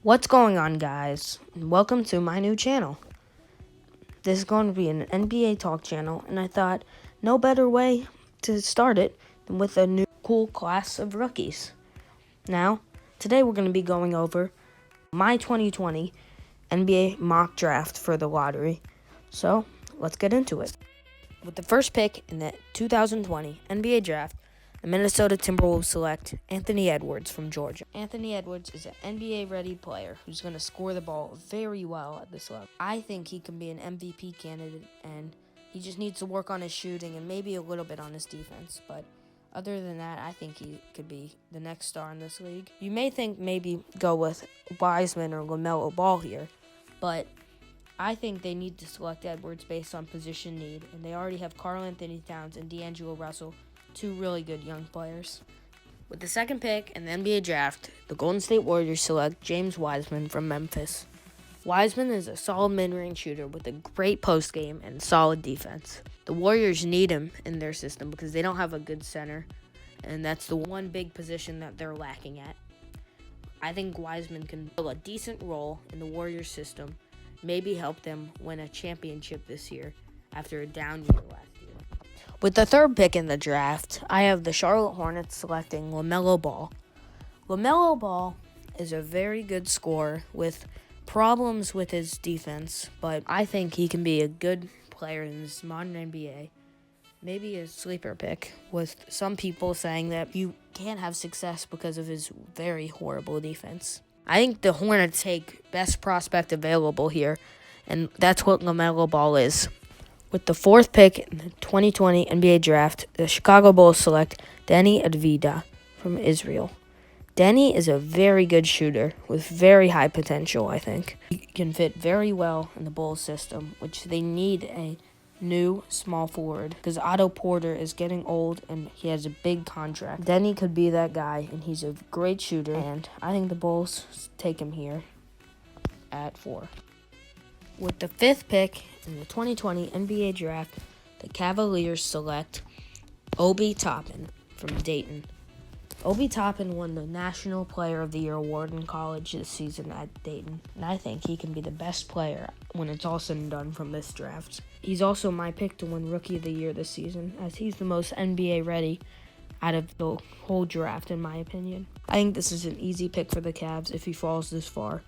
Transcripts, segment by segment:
What's going on, guys? Welcome to my new channel. This is going to be an NBA talk channel, and I thought no better way to start it than with a new cool class of rookies. Now, today we're going to be going over my 2020 NBA mock draft for the lottery. So, let's get into it. With the first pick in the 2020 NBA draft, the Minnesota Timberwolves select Anthony Edwards from Georgia. Anthony Edwards is an NBA-ready player who's going to score the ball very well at this level. I think he can be an MVP candidate, and he just needs to work on his shooting and maybe a little bit on his defense. But other than that, I think he could be the next star in this league. You may think maybe go with Wiseman or LaMelo Ball here, but I think they need to select Edwards based on position need, and they already have Karl-Anthony Towns and D'Angelo Russell, two really good young players. With the second pick in the NBA draft, the Golden State Warriors select James Wiseman from Memphis. Wiseman is a solid mid-range shooter with a great post game and solid defense. The Warriors need him in their system because they don't have a good center, and that's the one big position that they're lacking at. I think Wiseman can fill a decent role in the Warriors system, maybe help them win a championship this year after a down year last year. With the third pick in the draft, I have the Charlotte Hornets selecting LaMelo Ball. LaMelo Ball is a very good scorer with problems with his defense, but I think he can be a good player in this modern NBA. Maybe a sleeper pick, with some people saying that you can't have success because of his very horrible defense. I think the Hornets take best prospect available here, and that's what LaMelo Ball is. With the fourth pick in the 2020 NBA draft, the Chicago Bulls select Deni Avdija from Israel. Deni is a very good shooter with very high potential, I think. He can fit very well in the Bulls system, which they need a new small forward because Otto Porter is getting old and he has a big contract. Deni could be that guy, and he's a great shooter, and I think the Bulls take him here at 4. With the fifth pick in the 2020 NBA draft, the Cavaliers select Obi Toppin from Dayton. Obi Toppin won the National Player of the Year award in college this season at Dayton, and I think he can be the best player when it's all said and done from this draft. He's also my pick to win Rookie of the Year this season, as he's the most NBA ready out of the whole draft, in my opinion. I think this is an easy pick for the Cavs if he falls this far,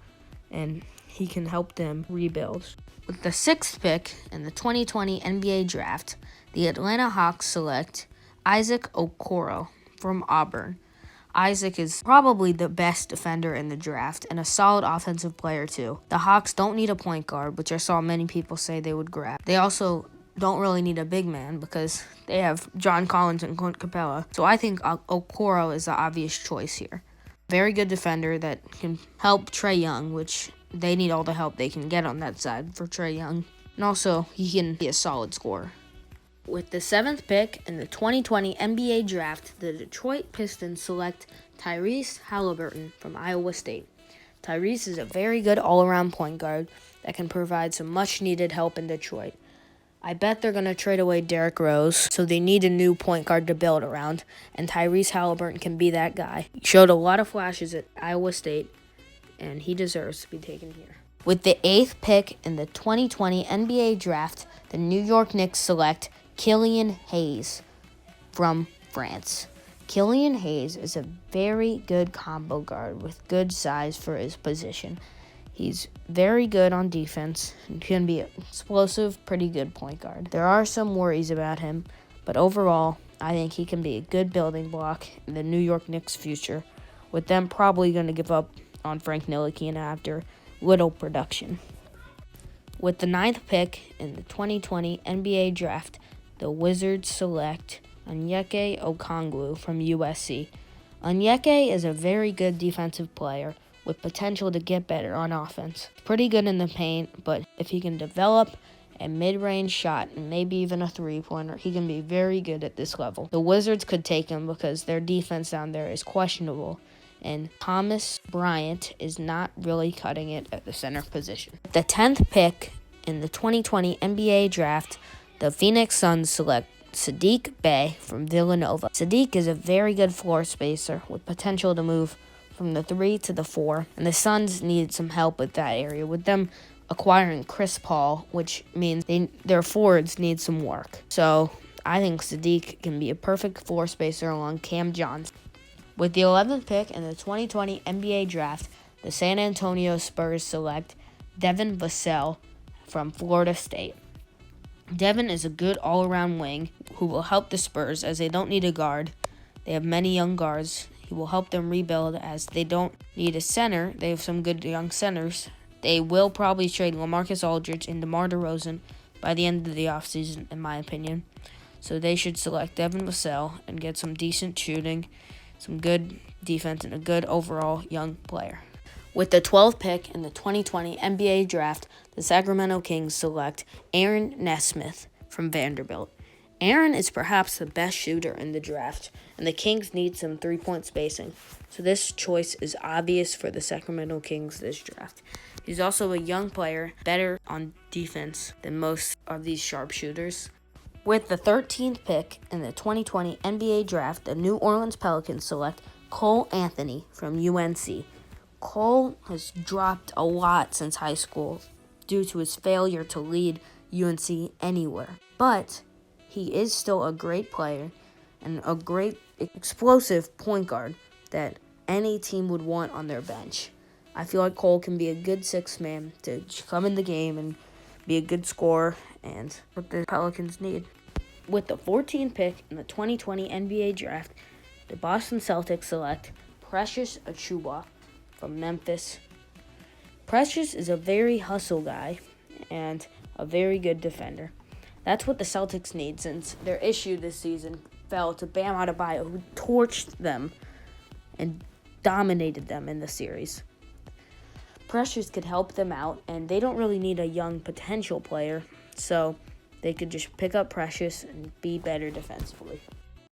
and he can help them rebuild. With the sixth pick in the 2020 NBA draft, the Atlanta Hawks select Isaac Okoro from Auburn. Isaac is probably the best defender in the draft and a solid offensive player too. The Hawks don't need a point guard, which I saw many people say they would grab. They also don't really need a big man because they have John Collins and Clint Capella. So I think Okoro is the obvious choice here. Very good defender that can help Trae Young, which they need all the help they can get on that side for Trae Young. And also, he can be a solid scorer. With the seventh pick in the 2020 NBA draft, the Detroit Pistons select Tyrese Halliburton from Iowa State. Tyrese is a very good all-around point guard that can provide some much-needed help in Detroit. I bet they're going to trade away Derrick Rose, so they need a new point guard to build around, and Tyrese Halliburton can be that guy. He showed a lot of flashes at Iowa State, and he deserves to be taken here. With the eighth pick in the 2020 NBA draft, the New York Knicks select Killian Hayes from France. Killian Hayes is a very good combo guard with good size for his position. He's very good on defense and can be an explosive, pretty good point guard. There are some worries about him, but overall, I think he can be a good building block in the New York Knicks' future, with them probably going to give up on Frank Ntilikina after little production. With the ninth pick in the 2020 NBA draft, the Wizards select Onyeka Okongwu from USC. Onyeka is a very good defensive player with potential to get better on offense. Pretty good in the paint, but if he can develop a mid-range shot and maybe even a three-pointer, he can be very good at this level. The Wizards could take him because their defense down there is questionable, and Thomas Bryant is not really cutting it at the center position. The 10th pick in the 2020 NBA draft, the Phoenix Suns select Saddiq Bey from Villanova. Saddiq is a very good floor spacer with potential to move from the 3 to the 4, and the Suns need some help with that area, with them acquiring Chris Paul, which means their forwards need some work. So I think Sadiq can be a perfect floor spacer along Cam Johnson. With the 11th pick in the 2020 NBA Draft, the San Antonio Spurs select Devin Vassell from Florida State. Devin is a good all-around wing who will help the Spurs as they don't need a guard. They have many young guards. He will help them rebuild as they don't need a center. They have some good young centers. They will probably trade LaMarcus Aldridge and DeMar DeRozan by the end of the offseason, in my opinion. So they should select Devin Vassell and get some decent shooting, some good defense, and a good overall young player. With the 12th pick in the 2020 NBA Draft, the Sacramento Kings select Aaron Nesmith from Vanderbilt. Aaron is perhaps the best shooter in the draft, and the Kings need some three-point spacing, so this choice is obvious for the Sacramento Kings this draft. He's also a young player, better on defense than most of these sharpshooters. With the 13th pick in the 2020 NBA Draft, the New Orleans Pelicans select Cole Anthony from UNC. Cole has dropped a lot since high school due to his failure to lead UNC anywhere, but he is still a great player and a great explosive point guard that any team would want on their bench. I feel like Cole can be a good sixth man to come in the game and be a good scorer, and what the Pelicans need. With the 14th pick in the 2020 NBA Draft, the Boston Celtics select Precious Achiuwa from Memphis. Precious is a very hustle guy and a very good defender. That's what the Celtics need, since their issue this season fell to Bam Adebayo, who torched them and dominated them in the series. Precious could help them out, and they don't really need a young potential player, so they could just pick up Precious and be better defensively.